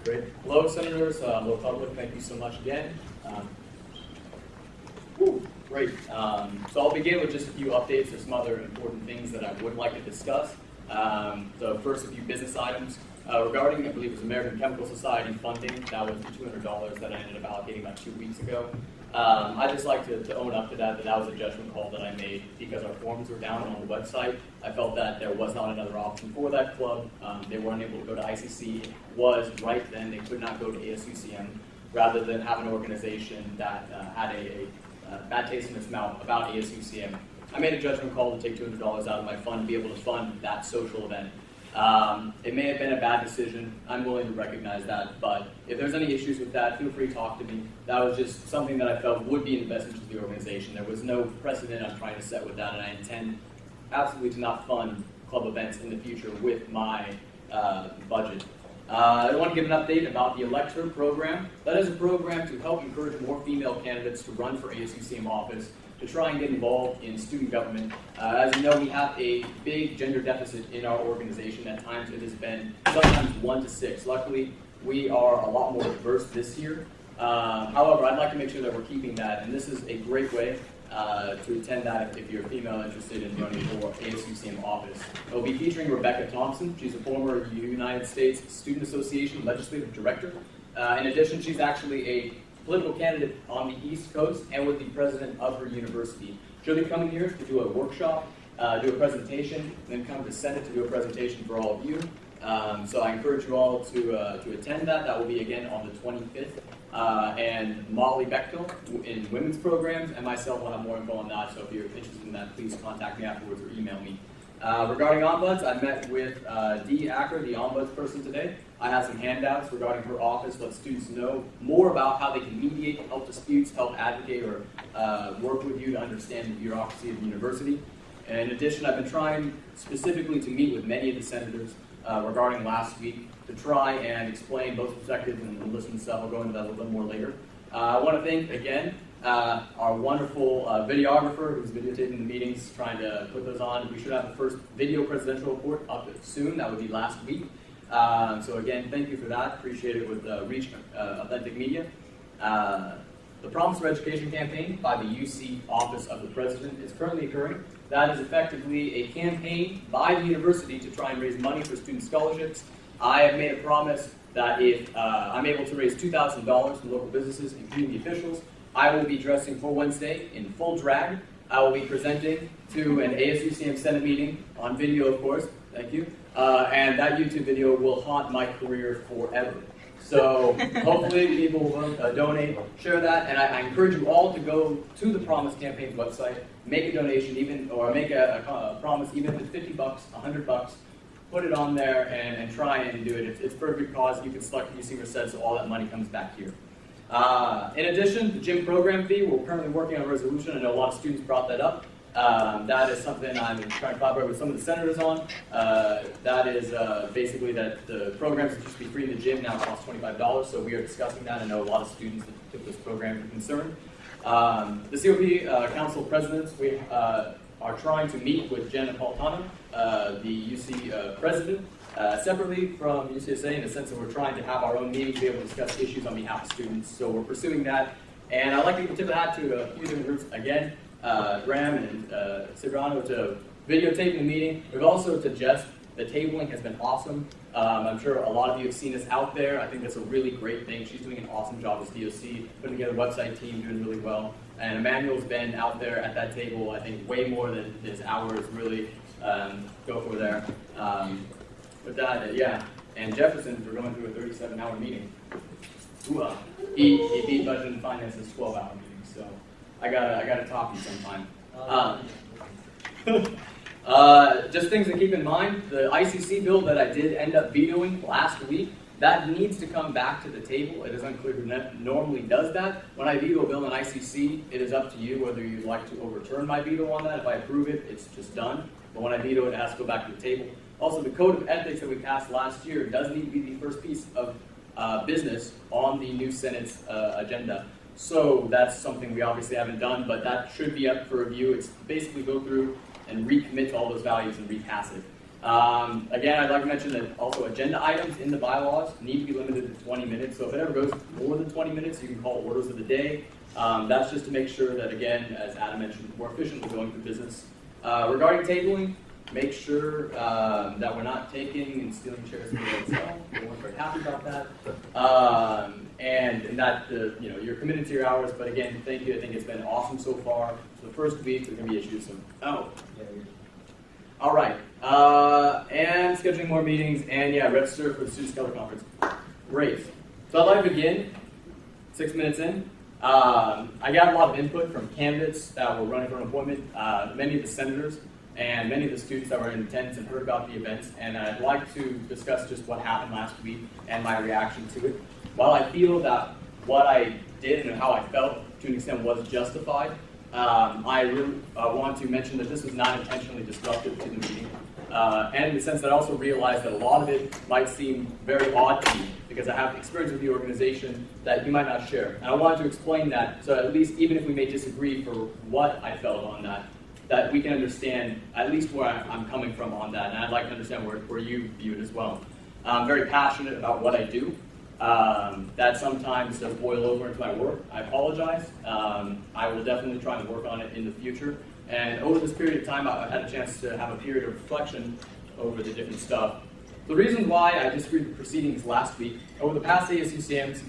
Great. Hello, Senators. Hello, public. Thank you so much again. Great. So I'll begin with just a few updates or some other important things that I would like to discuss. So first, a few business items. Regarding, I believe it was American Chemical Society funding, that was the $200 that I ended up allocating about 2 weeks ago. I'd just like to own up to that was a judgment call that I made because our forms were down on the website. I felt that there was not another option for that club. They weren't able to go to ICC. It was right then they could not go to ASUCM rather than have an organization that had a bad taste in its mouth about ASUCM. I made a judgment call to take $200 out of my fund to be able to fund that social event. It may have been a bad decision. I'm willing to recognize that, but if there's any issues with that, feel free to talk to me. That was just something that I felt would be in the best interest of the organization. There was no precedent I'm trying to set with that, and I intend absolutely to not fund club events in the future with my budget. I want to give an update about the Elector program. That is a program to help encourage more female candidates to run for ASUCM office, to try and get involved in student government. As you know, we have a big gender deficit in our organization. At times it has been sometimes 1 to 6. Luckily, we are a lot more diverse this year. However, I'd like to make sure that we're keeping that, and this is a great way to attend that if you're a female interested in running for ASUCM office. It will be featuring Rebecca Thompson. She's a former United States Student Association Legislative Director. In addition, she's actually a political candidate on the East Coast and with the president of her university. She'll be coming here to do a workshop, do a presentation, and then come to Senate to do a presentation for all of you. So I encourage you all to attend that. That will be again on the 25th. And Molly Bechtel in women's programs, and myself will have more info on that. So if you're interested in that, please contact me afterwards or email me. Regarding ombuds, I met with Dee Acker, the ombuds person today. I have some handouts regarding her office, let students know more about how they can mediate, help disputes, help advocate, or work with you to understand the bureaucracy of the university. And in addition, I've been trying specifically to meet with many of the senators regarding last week to try and explain both perspectives and listen to stuff. I'll go into that a little bit more later. I want to thank, again, our wonderful videographer who's videotaping the meetings, trying to put those on. We should have the first video presidential report up soon. That would be last week. So again, thank you for that. Appreciate it with Reach Authentic Media. The Promise for Education campaign by the UC Office of the President is currently occurring. That is effectively a campaign by the university to try and raise money for student scholarships. I have made a promise that if I'm able to raise $2,000 from local businesses, including the officials, I will be dressing for Wednesday in full drag. I will be presenting to an ASUCM Senate meeting on video, of course. Thank you. And that YouTube video will haunt my career forever. So hopefully people will donate, share that, and I encourage you all to go to the Promise Campaign's website, make a donation, or make a promise, even if it's $50, $100. Put it on there and try and do it. It's for a good cause. You can select UC Merced, so all that money comes back here. In addition, the gym program fee, we're currently working on a resolution. I know a lot of students brought that up. That is something I'm trying to collaborate with some of the senators on. That is basically that the programs that used to be free in the gym now cost $25, so we are discussing that. I know a lot of students that took this program are concerned. The COP Council Presidents, we are trying to meet with Jen Napolitano, the UC President, separately from UCSA in the sense that we're trying to have our own meeting to be able to discuss issues on behalf of students. So we're pursuing that. And I'd like to give a tip of the hat to a few different groups again. Graham and Cibrano to videotape the meeting. We've also to Jess. The tabling has been awesome. I'm sure a lot of you have seen us out there. I think that's a really great thing. She's doing an awesome job as DOC, putting together a website team, doing really well. And Emmanuel's been out there at that table, I think, way more than his hours really go for there. With that, yeah. And Jefferson, we're going through a 37-hour meeting. He beat Budget and Finance's 12-hour meeting, so I gotta top you sometime. Just things to keep in mind, the ICC bill that I did end up vetoing last week, that needs to come back to the table. It is unclear who normally does that. When I veto a bill in ICC, it is up to you whether you'd like to overturn my veto on that. If I approve it, it's just done. But when I veto it, it has to go back to the table. Also, the Code of Ethics that we passed last year does need to be the first piece of business on the new Senate's agenda. So that's something we obviously haven't done, but that should be up for review. It's basically go through and recommit to all those values and repass it. Again, I'd like to mention that also agenda items in the bylaws need to be limited to 20 minutes. So if it ever goes more than 20 minutes, you can call orders of the day. That's just to make sure that, again, as Adam mentioned, we're efficiently going through business. Regarding tabling, make sure that we're not taking and stealing chairs from the hotel. We weren't very happy about that. And that you're committed to your hours. But again, thank you. I think it's been awesome so far. For the first week, there's going to be issues soon. All right. And scheduling more meetings. And yeah, register for the Student Scholar Conference. Great. So I'd like to begin 6 minutes in. I got a lot of input from candidates that were running for an appointment, many of the senators, and many of the students that were in attendance and heard about the events. And I'd like to discuss just what happened last week and my reaction to it. While I feel that what I did and how I felt to an extent was justified, I really want to mention that this was not intentionally disruptive to the meeting. And in the sense that I also realized that a lot of it might seem very odd to me because I have experience with the organization that you might not share. And I wanted to explain that so at least even if we may disagree for what I felt on that we can understand at least where I'm coming from on that. And I'd like to understand where you view it as well. I'm very passionate about what I do. That sometimes does boil over into my work. I apologize. I will definitely try and work on it in the future. And over this period of time, I've had a chance to have a period of reflection over the different stuff. The reason why I disagreed with the proceedings last week, over the past ASUCMs,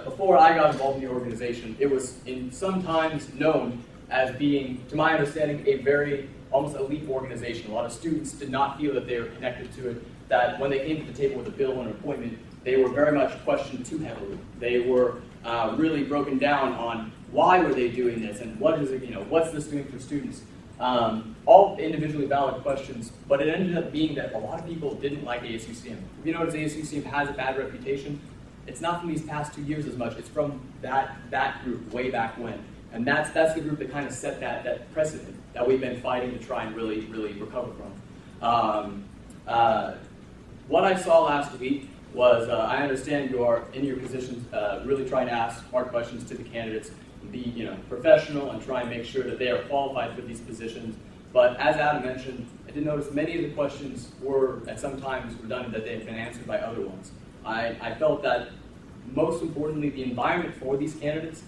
before I got involved in the organization, it was sometimes known as being, to my understanding, a very almost elite organization. A lot of students did not feel that they were connected to it, that when they came to the table with a bill and an appointment, they were very much questioned too heavily. They were really broken down on why were they doing this and what is it, what's this doing for students? All individually valid questions, but it ended up being that a lot of people didn't like ASUCM. If you notice ASUCM has a bad reputation, it's not from these past 2 years as much, it's from that group way back when. And that's the group that kind of set that precedent that we've been fighting to try and really recover from. What I saw last week was I understand you are in your positions really trying to ask hard questions to the candidates, be professional and try and make sure that they are qualified for these positions. But as Adam mentioned, I did notice many of the questions were at some times redundant, that they had been answered by other ones. I felt that most importantly, the environment for these candidates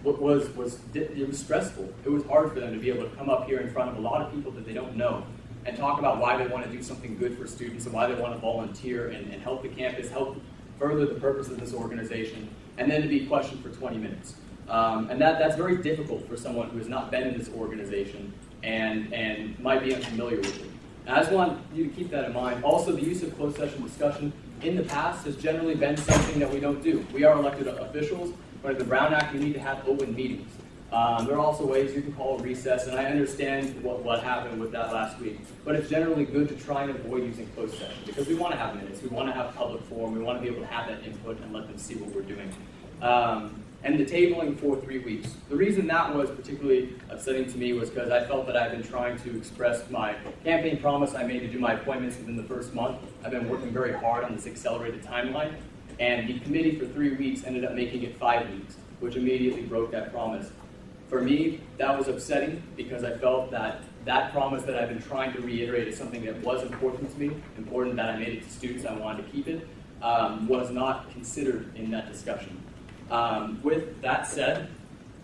it was stressful. It was hard for them to be able to come up here in front of a lot of people that they don't know and talk about why they want to do something good for students and why they want to volunteer and help the campus, help further the purpose of this organization, and then to be questioned for 20 minutes. And that's very difficult for someone who has not been in this organization and might be unfamiliar with it. And I just want you to keep that in mind. Also, the use of closed session discussion in the past has generally been something that we don't do. We are elected officials. Under the Brown Act, we need to have open meetings. There are also ways you can call a recess, and I understand what happened with that last week. But it's generally good to try and avoid using closed session because we want to have minutes, we want to have public forum, we want to be able to have that input and let them see what we're doing. And the tabling for 3 weeks. The reason that was particularly upsetting to me was because I felt that I've been trying to express my campaign promise I made to do my appointments within the first month. I've been working very hard on this accelerated timeline, and the committee for 3 weeks ended up making it 5 weeks, which immediately broke that promise. For me, that was upsetting because I felt that that promise that I've been trying to reiterate is something that was important to me, important that I made it to students, I wanted to keep it, was not considered in that discussion. With that said,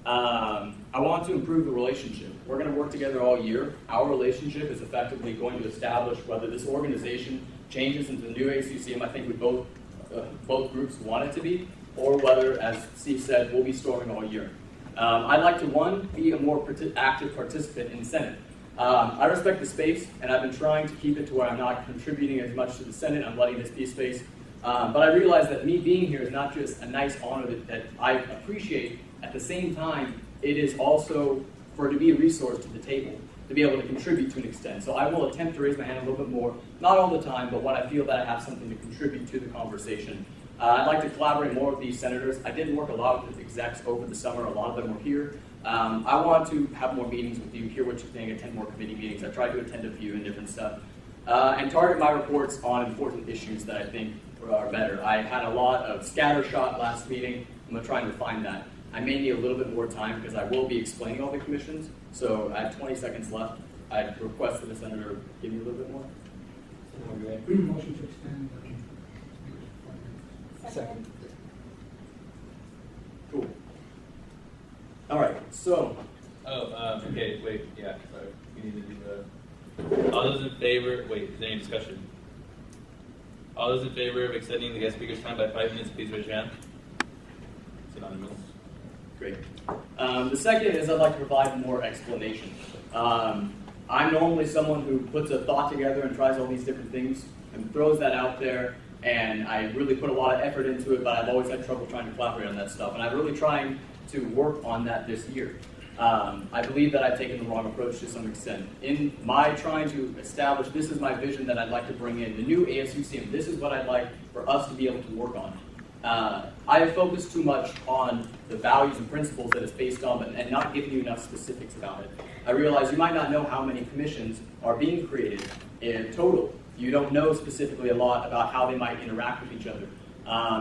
I want to improve the relationship. We're going to work together all year. Our relationship is effectively going to establish whether this organization changes into the new ASUCM. I think we both groups want it to be, or whether, as Steve said, we'll be storming all year. I'd like to, one, be a more active participant in the Senate. I respect the space, and I've been trying to keep it to where I'm not contributing as much to the Senate. I'm letting this be space. But I realize that me being here is not just a nice honor that I appreciate. At the same time, it is also to be a resource to the table, to be able to contribute to an extent. So I will attempt to raise my hand a little bit more, not all the time, but when I feel that I have something to contribute to the conversation. I'd like to collaborate more with these senators. I did work a lot with execs over the summer. A lot of them were here. I want to have more meetings with you, hear what you think, attend more committee meetings. I tried to attend a few and different stuff. And target my reports on important issues that I think are better. I had a lot of scattershot last meeting. I'm going to try and refine that. I may need a little bit more time because I will be explaining all the commissions. So I have 20 seconds left. I'd request that the senator give you a little bit more. Motion to extend. Second. Cool. All right, so. Okay, wait, yeah, sorry. We need to do the. All those in favor, wait, is there any discussion? All those in favor of extending the guest speaker's time by 5 minutes, please raise your hand. It's anonymous. Great. The second is I'd like to provide more explanation. I'm normally someone who puts a thought together and tries all these different things and throws that out there, and I really put a lot of effort into it, but I've always had trouble trying to collaborate on that stuff, and I'm really trying to work on that this year. I believe that I've taken the wrong approach to some extent. In my trying to establish, this is my vision that I'd like to bring in, the new ASUCM, this is what I'd like for us to be able to work on. I have focused too much on the values and principles that it's based on and not giving you enough specifics about it. I realize you might not know how many commissions are being created in total. You don't know specifically a lot about how they might interact with each other.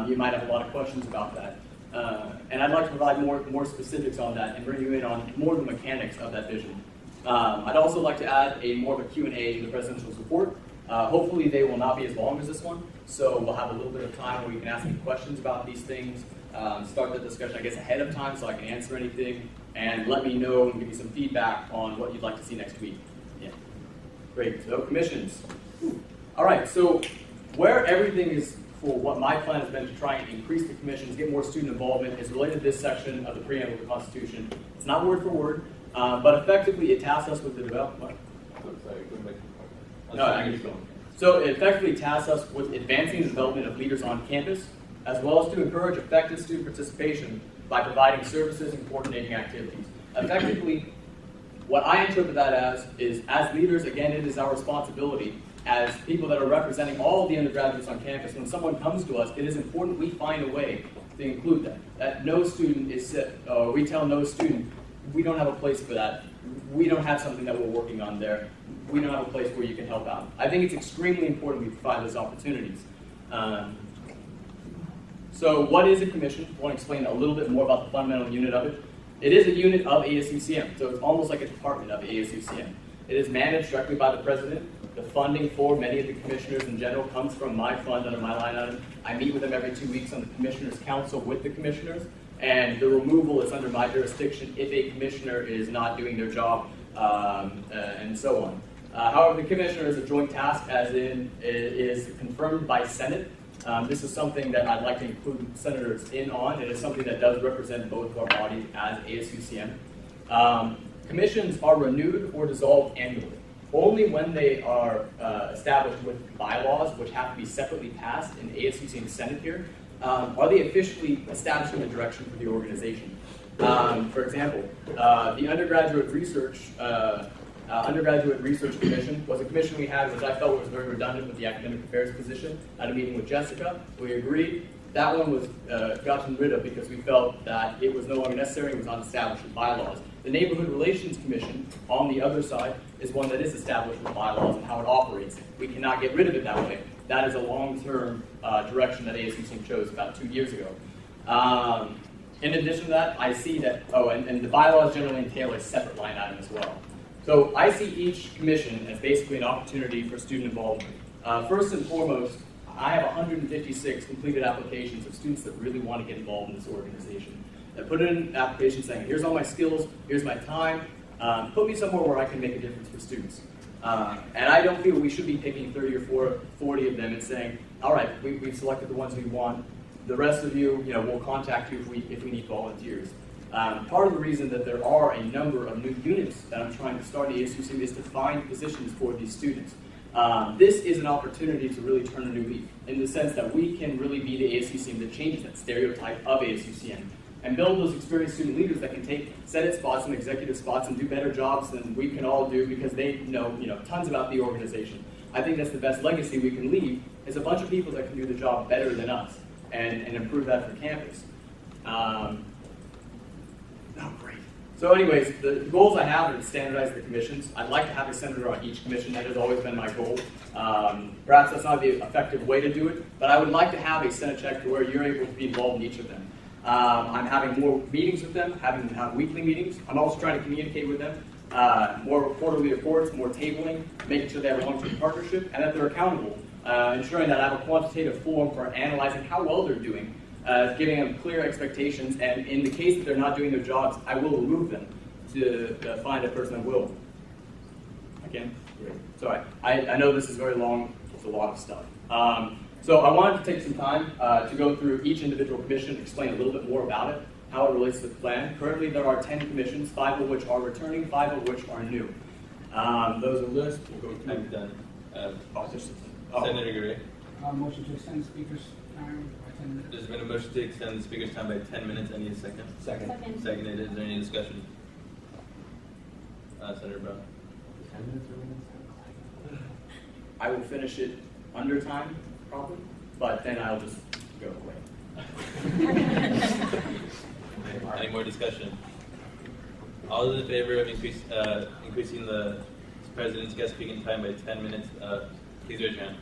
You might have a lot of questions about that. And I'd like to provide more specifics on that and bring you in on more of the mechanics of that vision. I'd also like to add more of a Q&A in the presidential support. Hopefully they will not be as long as this one, so we'll have a little bit of time where you can ask me questions about these things, start the discussion, I guess, ahead of time so I can answer anything, and let me know and give me some feedback on what you'd like to see next week. Yeah. Great. So commissions. All right, so where everything is for what my plan has been to try and increase the commissions, get more student involvement, is related to this section of the preamble of the Constitution. It's not word for word, but effectively it tasks us with the development. No, I can just go. So it effectively tasks us with advancing the development of leaders on campus, as well as to encourage effective student participation by providing services and coordinating activities. Effectively, what I interpret that as is, as leaders, again, it is our responsibility as people that are representing all of the undergraduates on campus. When someone comes to us, it is important we find a way to include them. That no student is sick. We tell no student, we don't have a place for that. We don't have something that we're working on there. We don't have a place where you can help out. I think it's extremely important we provide those opportunities. So what is a commission? I want to explain a little bit more about the fundamental unit of it. It is a unit of ASUCM, so it's almost like a department of ASUCM. It is managed directly by the president. The funding for many of the commissioners in general comes from my fund under my line item. I meet with them every 2 weeks on the commissioners' council with the commissioners, and the removal is under my jurisdiction if a commissioner is not doing their job, and so on. However, the commissioner is a joint task, as in it is confirmed by Senate. This is something that I'd like to include senators in on. It is something that does represent both of our bodies as ASUCM. Commissions are renewed or dissolved annually. Only when they are established with bylaws, which have to be separately passed in ASUCM Senate here, are they officially establishing the direction for the organization. For example, the Undergraduate Research Commission was a commission we had which I felt was very redundant with the academic affairs position. At a meeting with Jessica, we agreed. That one was gotten rid of because we felt that it was no longer necessary, it was not established with bylaws. The Neighborhood Relations Commission, on the other side, is one that is established with bylaws and how it operates. We cannot get rid of it that way. That is a long-term direction that ASUCM chose about 2 years ago. In addition to that, I see that, and the bylaws generally entail a separate line item as well. So I see each commission as basically an opportunity for student involvement. First and foremost, I have 156 completed applications of students that really want to get involved in this organization. That put in an application saying, here's all my skills, here's my time, put me somewhere where I can make a difference for students. And I don't feel we should be picking 30 or 40 of them and saying, all right, we've selected the ones we want. The rest of you, we'll contact you if we need volunteers. Part of the reason that there are a number of new units that I'm trying to start at ASUCM is to find positions for these students. This is an opportunity to really turn a new leaf, in the sense that we can really be the ASUCM that changes that stereotype of ASUCM, and build those experienced student leaders that can take Senate spots and executive spots and do better jobs than we can all do because they know tons about the organization. I think that's the best legacy we can leave, is a bunch of people that can do the job better than us and improve that for campus. Great. So anyways, the goals I have are to standardize the commissions. I'd like to have a senator on each commission. That has always been my goal. Perhaps that's not the effective way to do it, but I would like to have a Senate check to where you're able to be involved in each of them. I'm having more meetings with them, having them have weekly meetings. I'm also trying to communicate with them more quarterly reports, more tabling, making sure they have a long-term partnership, and that they're accountable, ensuring that I have a quantitative form for analyzing how well they're doing, giving them clear expectations, and in the case that they're not doing their jobs, I will remove them to find a person that will. Again, sorry, I know this is very long, it's a lot of stuff. So I wanted to take some time to go through each individual commission, explain a little bit more about it, how it relates to the plan. Currently there are 10 commissions, 5 of which are returning, 5 of which are new. Those are lists, we'll go through. I'm done. Oh. Senator Gray. Motion to extend the speaker's time by 10 minutes. There's been a motion to extend the speaker's time by 10 minutes. I need a second. Second. Seconded. Is there any discussion? Senator Brown. 10 minutes or minutes? I will finish it under time, probably, but then I'll just go away. Any more discussion? All those in favor of increasing the president's guest speaking time by 10 minutes, please raise your hand.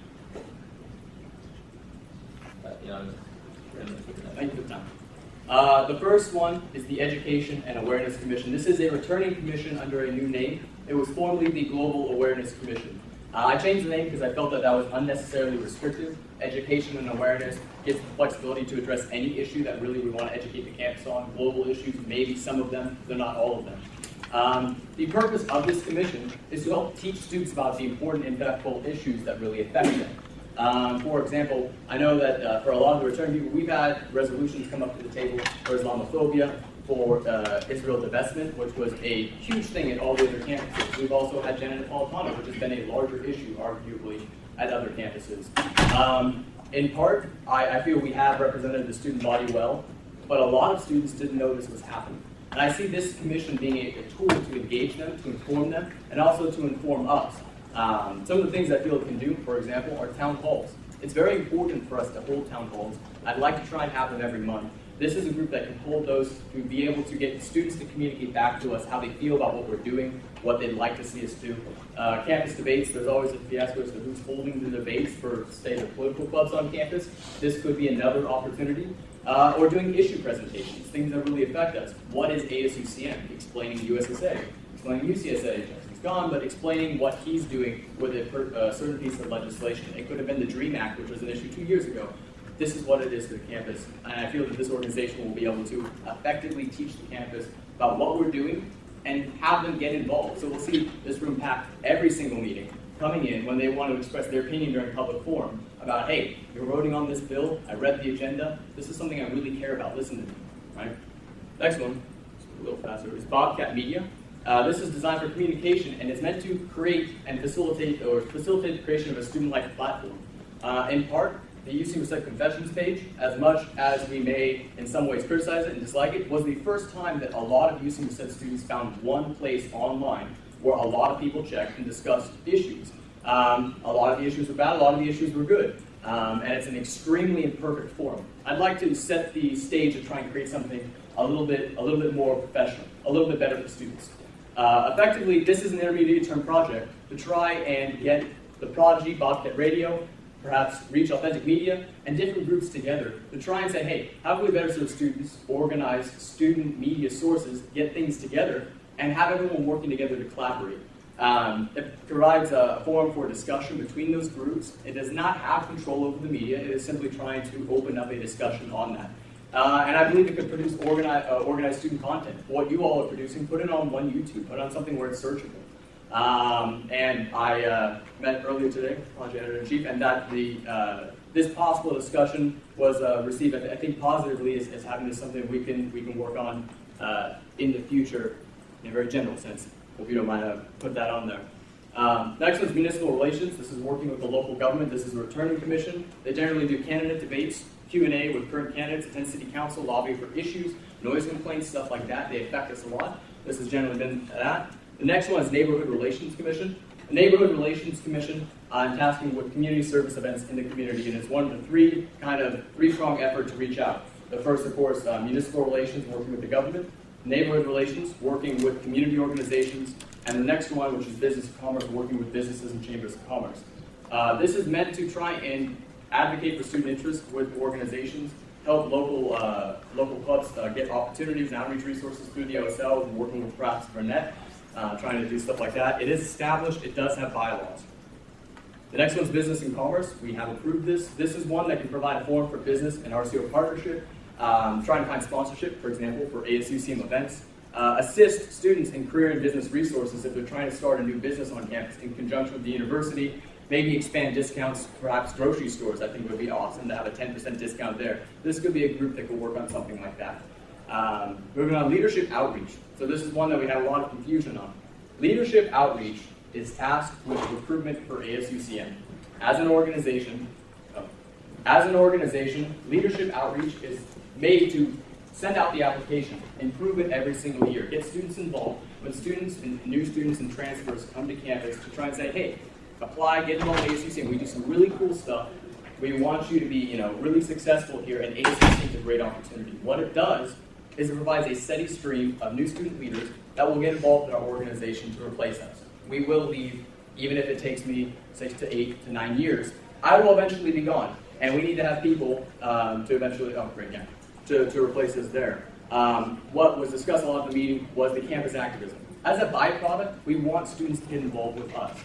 Thank you for the time. The first one is the Education and Awareness Commission. This is a returning commission under a new name. It was formerly the Global Awareness Commission. I changed the name because I felt that that was unnecessarily restrictive. Education and awareness gives the flexibility to address any issue that really we want to educate the campus on. Global issues, maybe some of them, though not all of them. The purpose of this commission is to help teach students about the important and impactful issues that really affect them. For example, I know that for a lot of the returning people, we've had resolutions come up to the table for Islamophobia, for Israel divestment, which was a huge thing at all the other campuses. We've also had gender Napolitano, which has been a larger issue, arguably, at other campuses. In part, I feel we have represented the student body well, but a lot of students didn't know this was happening. And I see this commission being a tool to engage them, to inform them, and also to inform us. Some of the things I feel it can do, for example, are town halls. It's very important for us to hold town halls. I'd like to try and have them every month. This is a group that can hold those to be able to get students to communicate back to us how they feel about what we're doing, what they'd like to see us do. Campus debates, there's always a fiasco as to who's holding the debates for, say, the political clubs on campus. This could be another opportunity. Or doing issue presentations, things that really affect us. What is ASUCM? Explaining USSA, explaining UCSA. He's gone, but explaining what he's doing with a certain piece of legislation. It could have been the DREAM Act, which was an issue 2 years ago. This is what it is to the campus, and I feel that this organization will be able to effectively teach the campus about what we're doing and have them get involved. So we'll see this room packed every single meeting, coming in when they want to express their opinion during public forum about, hey, you're voting on this bill, I read the agenda, this is something I really care about, listen to me, right? Next one, a little faster, is Bobcat Media. This is designed for communication and is meant to create and facilitate the creation of a student-life platform. In part, the UC Merced Confessions page, as much as we may in some ways criticize it and dislike it, was the first time that a lot of UC Merced students found one place online where a lot of people checked and discussed issues. A lot of the issues were bad, a lot of the issues were good. And it's an extremely imperfect forum. I'd like to set the stage to try and create something a little bit more professional, a little bit better for students. Effectively, this is an intermediate term project to try and get the Prodigy, Bobcat Radio, perhaps Reach Authentic Media, and different groups together to try and say, hey, how can we better serve students, organize student media sources, get things together, and have everyone working together to collaborate. It provides a forum for discussion between those groups. It does not have control over the media. It is simply trying to open up a discussion on that. And I believe it could produce organized student content. What you all are producing, put it on one YouTube, put it on something where it's searchable. And I met earlier today, Project Editor-in-Chief, and that this possible discussion was received, I think, positively as having this something we can work on in the future in a very general sense. Hope you don't mind put that on there. Next one is municipal relations. This is working with the local government. This is a returning commission. They generally do candidate debates, Q&A with current candidates, attend city council, lobby for issues, noise complaints, stuff like that. They affect us a lot. This has generally been that. The next one is Neighborhood Relations Commission. The Neighborhood Relations Commission, I'm tasking with community service events in the community, and it's one of the three-pronged effort to reach out. The first, of course, municipal relations, working with the government. Neighborhood relations, working with community organizations. And the next one, which is business and commerce, working with businesses and chambers of commerce. This is meant to try and advocate for student interest with organizations, help local clubs get opportunities and outreach resources through the OSL, and working with perhaps Merced. trying to do stuff like that. It is established. It does have bylaws. The next one's business and commerce. We have approved this. This is one that can provide a forum for business and RCO partnership. Trying to find sponsorship, for example, for ASUCM events. Assist students in career and business resources if they're trying to start a new business on campus in conjunction with the university. Maybe expand discounts, perhaps grocery stores. I think it would be awesome to have a 10% discount there. This could be a group that could work on something like that. Moving on, leadership outreach. So this is one that we had a lot of confusion on. Leadership outreach is tasked with recruitment for ASUCM. As an organization, leadership outreach is made to send out the application, improve it every single year, get students involved. When students and new students and transfers come to campus to try and say, hey, apply, get involved in ASUCM. We do some really cool stuff. We want you to be, really successful here, and ASUCM is a great opportunity. What it does is it provides a steady stream of new student leaders that will get involved in our organization to replace us. We will leave, even if it takes me 6 to 8 to 9 years. I will eventually be gone, and we need to have people to eventually upgrade again to replace us there. What was discussed a lot at the meeting was the campus activism. As a byproduct, we want students to get involved with us.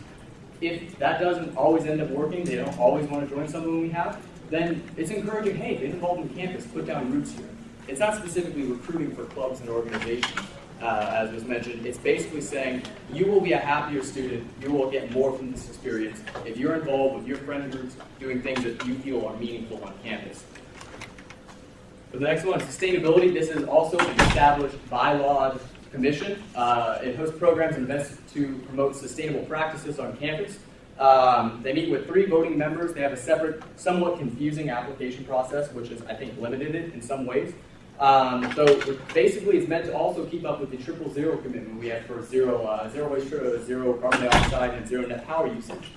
If that doesn't always end up working, they don't always want to join something we have, then it's encouraging, hey, get involved in campus, put down roots here. It's not specifically recruiting for clubs and organizations, as was mentioned. It's basically saying you will be a happier student, you will get more from this experience if you're involved with your friend groups doing things that you feel are meaningful on campus. For the next one, sustainability. This is also an established by-law commission. It hosts programs and events to promote sustainable practices on campus. They meet with 3 voting members. They have a separate, somewhat confusing application process, which is, I think, limited in some ways. So basically, it's meant to also keep up with the 000 commitment we have for zero waste, zero carbon dioxide, and zero net power usage.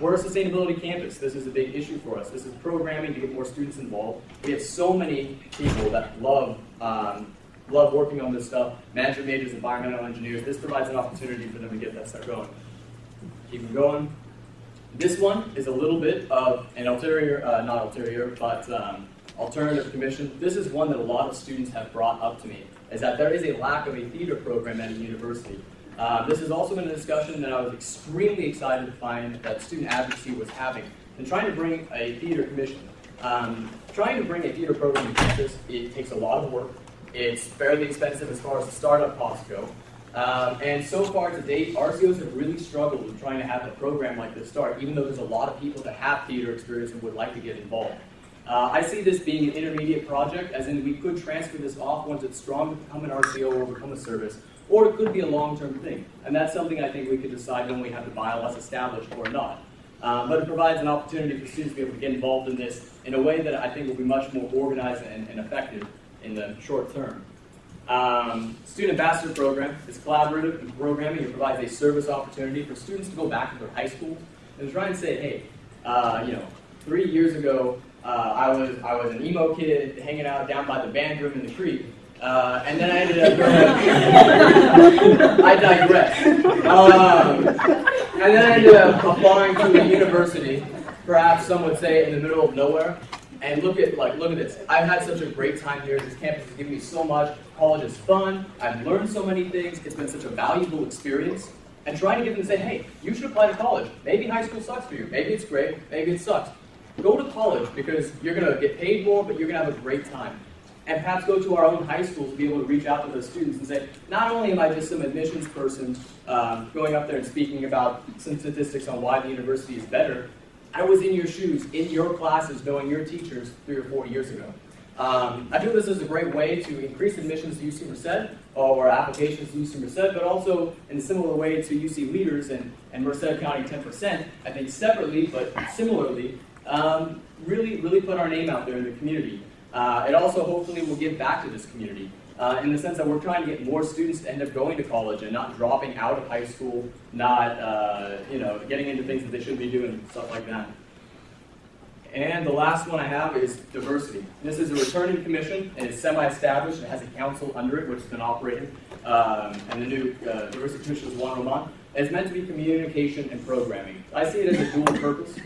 We're a sustainability campus. This is a big issue for us. This is programming to get more students involved. We have so many people that love working on this stuff. Management majors, environmental engineers. This provides an opportunity for them to get that stuff going. Keep them going. This one is a little bit of an alternative commission. This is one that a lot of students have brought up to me, is that there is a lack of a theater program at a university. This has also been a discussion that I was extremely excited to find that student advocacy was having. And trying to bring a theater commission, trying to bring a theater program to campus, it takes a lot of work. It's fairly expensive as far as the startup costs go. And so far to date, RCOs have really struggled with trying to have a program like this start, even though there's a lot of people that have theater experience and would like to get involved. I see this being an intermediate project, as in we could transfer this off once it's strong to become an RCO or become a service, or it could be a long-term thing. And that's something I think we could decide when we have the bylaws established or not. But it provides an opportunity for students to be able to get involved in this in a way that I think will be much more organized and effective in the short term. Student Ambassador Program is collaborative and programming. It provides a service opportunity for students to go back to their high school and try and say, hey, 3 years ago, I was an emo kid hanging out down by the band room in the creek, and then I ended up going, I digress. And then I ended up applying to a university, perhaps some would say in the middle of nowhere. And look at this. I've had such a great time here. This campus has given me so much. College is fun. I've learned so many things. It's been such a valuable experience. And trying to get them to say, hey, you should apply to college. Maybe high school sucks for you. Maybe it's great. Maybe it sucks. Go to college because you're going to get paid more, but you're going to have a great time. And perhaps go to our own high schools to be able to reach out to those students and say, not only am I just some admissions person going up there and speaking about some statistics on why the university is better, I was in your shoes, in your classes, knowing your teachers 3 or 4 years ago. I feel this is a great way to increase admissions to UC Merced, or applications to UC Merced, but also in a similar way to UC leaders and Merced County 10%, I think separately but similarly, really put our name out there in the community. It also hopefully will give back to this community in the sense that we're trying to get more students to end up going to college and not dropping out of high school, not getting into things that they shouldn't be doing, stuff like that. And the last one I have is diversity. This is a returning commission, and it's semi-established. It has a council under it, which has been operating, and the new diversity commission is Juan Roman. It's meant to be communication and programming. I see it as a dual purpose.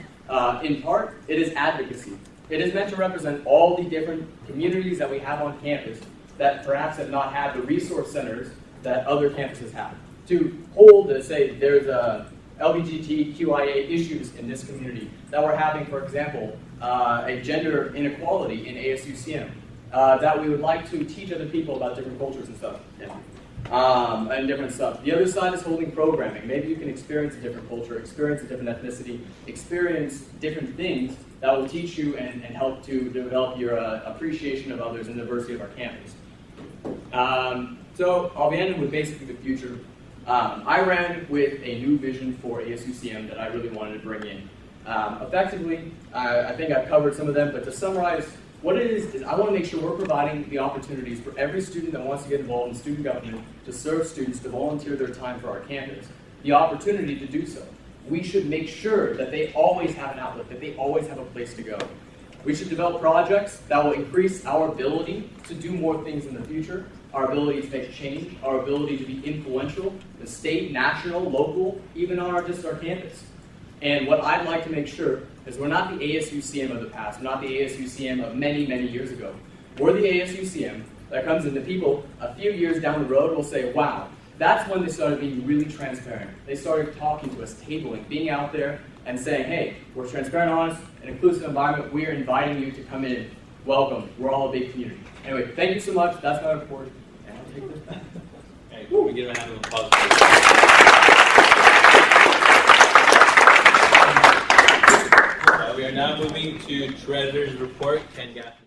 In part, it is advocacy. It is meant to represent all the different communities that we have on campus that perhaps have not had the resource centers that other campuses have. to hold to say there's a LGBTQIA issues in this community that we're having, for example, a gender inequality in ASUCM, that we would like to teach other people about different cultures and stuff. And different stuff. The other side is holding programming. Maybe you can experience a different culture, experience a different ethnicity, experience different things that will teach you and help to develop your appreciation of others and diversity of our campus. So I'll be ending with basically the future. I ran with a new vision for ASUCM that I really wanted to bring in. Effectively, I think I've covered some of them, but to summarize, what it is I want to make sure we're providing the opportunities for every student that wants to get involved in student government to serve students, to volunteer their time for our campus, the opportunity to do so. We should make sure that they always have an outlet, that they always have a place to go. We should develop projects that will increase our ability to do more things in the future, our ability to make change, our ability to be influential, the state, national, local, even on just our campus. And what I'd like to make sure is we're not the ASUCM of the past. We're not the ASUCM of many, many years ago. We're the ASUCM that comes into people a few years down the road will say, wow, that's when they started being really transparent. They started talking to us, tabling, being out there and saying, hey, we're transparent, honest, an inclusive environment. We are inviting you to come in. Welcome. We're all a big community. Anyway, thank you so much. That's my report. And I'll take this back. Hey, we give him a hand of applause. We are now moving to Treasurer's Report. Ken Gaffney.